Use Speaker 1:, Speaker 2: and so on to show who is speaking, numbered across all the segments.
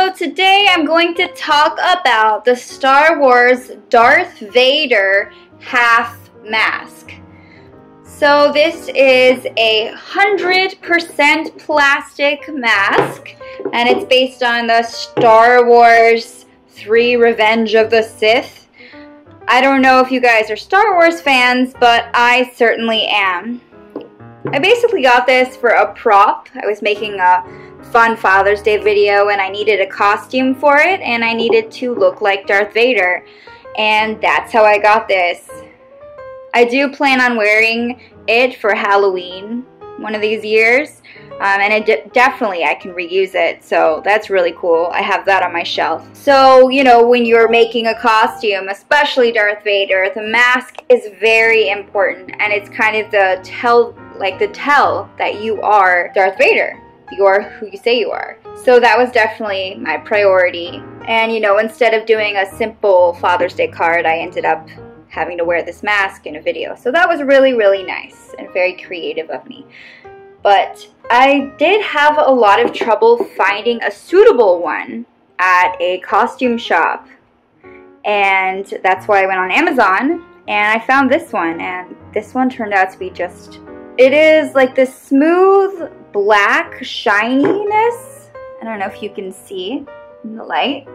Speaker 1: So today I'm going to talk about the Star Wars Darth Vader half mask. So this is a 100% plastic mask, and it's based on the Star Wars 3 Revenge of the Sith. I don't know if you guys are Star Wars fans, but I certainly am. I basically got this for a prop. I was making a fun Father's Day video and I needed a costume for it, and I needed to look like Darth Vader, and that's how I got this. I do plan on wearing it for Halloween one of these years, and definitely I can reuse it, so that's really cool. I have that on my shelf. So, you know, when you're making a costume, especially Darth Vader, the mask is very important, and it's kind of the tell that you are Darth Vader. You are who you say you are. So that was definitely my priority. And you know, instead of doing a simple Father's Day card, I ended up having to wear this mask in a video. So that was really, really nice and very creative of me. But I did have a lot of trouble finding a suitable one at a costume shop. And that's why I went on Amazon and I found this one. And this one turned out to be just... It is like this smooth black shininess. I don't know if you can see in the light.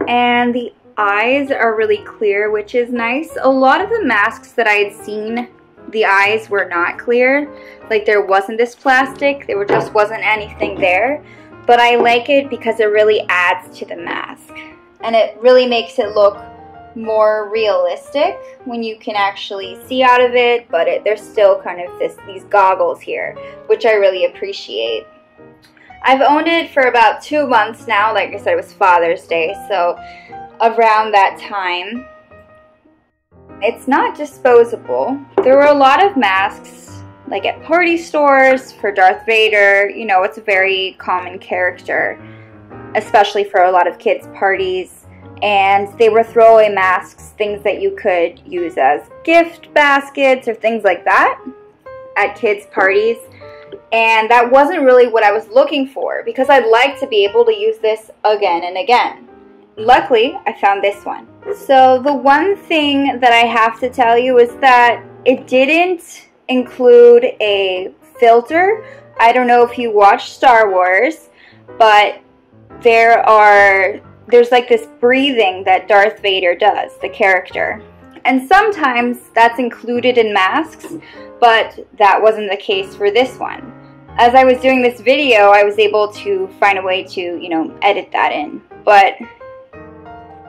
Speaker 1: And the eyes are really clear, which is nice. A lot of the masks that I had seen, the eyes were not clear. Like there wasn't this plastic, there just wasn't anything there. But I like it because it really adds to the mask. And it really makes it look more realistic when you can actually see out of it, but there's still kind of these goggles here, which I really appreciate. I've owned it for about 2 months now. Like I said, it was Father's Day, so around that time. It's not disposable. There were a lot of masks like at party stores for Darth Vader. You know, it's a very common character, especially for a lot of kids' parties. And they were throwaway masks, things that you could use as gift baskets or things like that at kids' parties. And that wasn't really what I was looking for, because I'd like to be able to use this again and again. Luckily, I found this one. So the one thing that I have to tell you is that it didn't include a filter. I don't know if you watch Star Wars, but there's like this breathing that Darth Vader does, the character. And sometimes that's included in masks, but that wasn't the case for this one. As I was doing this video, I was able to find a way to, you know, edit that in. But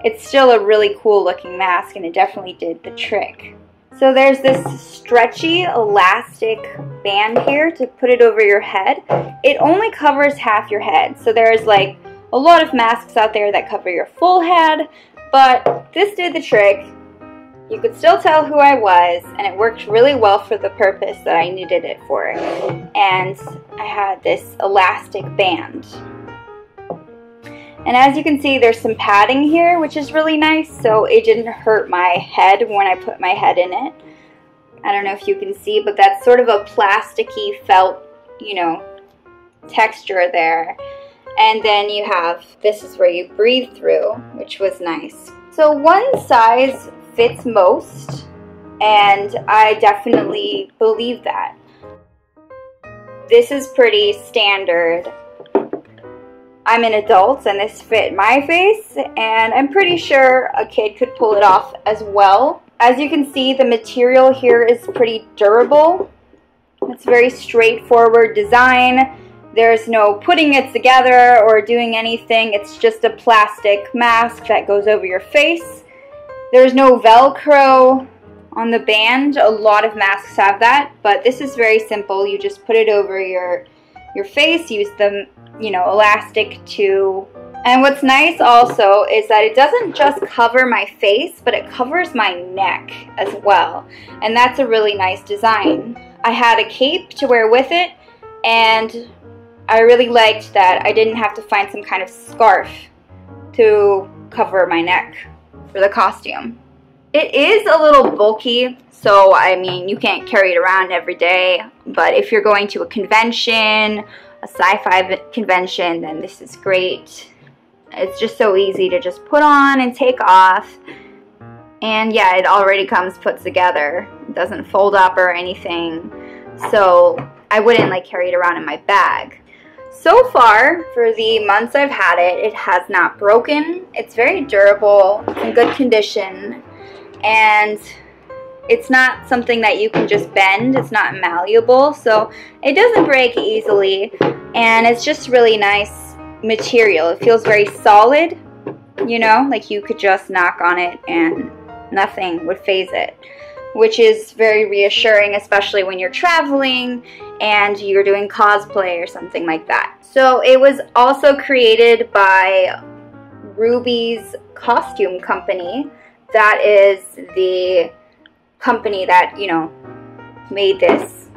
Speaker 1: it's still a really cool looking mask, and it definitely did the trick. So there's this stretchy elastic band here to put it over your head. It only covers half your head, so there's like a lot of masks out there that cover your full head, but this did the trick. You could still tell who I was, and it worked really well for the purpose that I needed it for. And I had this elastic band. And as you can see, there's some padding here, which is really nice, so it didn't hurt my head when I put my head in it. I don't know if you can see, but that's sort of a plasticky felt, you know, texture there. And then you have, this is where you breathe through, which was nice. So one size fits most, and I definitely believe that. This is pretty standard. I'm an adult and this fit my face, and I'm pretty sure a kid could pull it off as well. As you can see, the material here is pretty durable. It's very straightforward design. There's no putting it together or doing anything. It's just a plastic mask that goes over your face. There's no Velcro on the band. A lot of masks have that, but this is very simple. You just put it over your face, use the, you know, elastic too. And what's nice also is that it doesn't just cover my face, but it covers my neck as well. And that's a really nice design. I had a cape to wear with it, and I really liked that I didn't have to find some kind of scarf to cover my neck for the costume. It is a little bulky, so I mean, you can't carry it around every day, but if you're going to a convention a sci-fi convention, then this is great. It's just so easy to just put on and take off. And yeah, it already comes put together. It doesn't fold up or anything. So I wouldn't like carry it around in my bag. So far, for the months I've had it, it has not broken. It's very durable, it's in good condition, and it's not something that you can just bend. It's not malleable, so it doesn't break easily, and it's just really nice material. It feels very solid, you know, like you could just knock on it and nothing would faze it, which is very reassuring, especially when you're traveling and you're doing cosplay or something like that. So it was also created by Rubies costume company. That is the company that, you know, made this.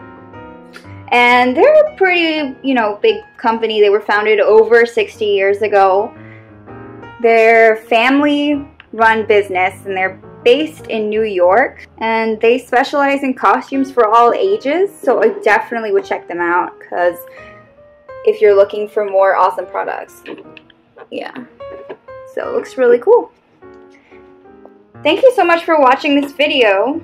Speaker 1: And they're a pretty, you know, big company. They were founded over 60 years ago. They're family-run business, and they're based in New York, and they specialize in costumes for all ages, so I definitely would check them out, because if you're looking for more awesome products. Yeah, so it looks really cool. Thank you so much for watching this video.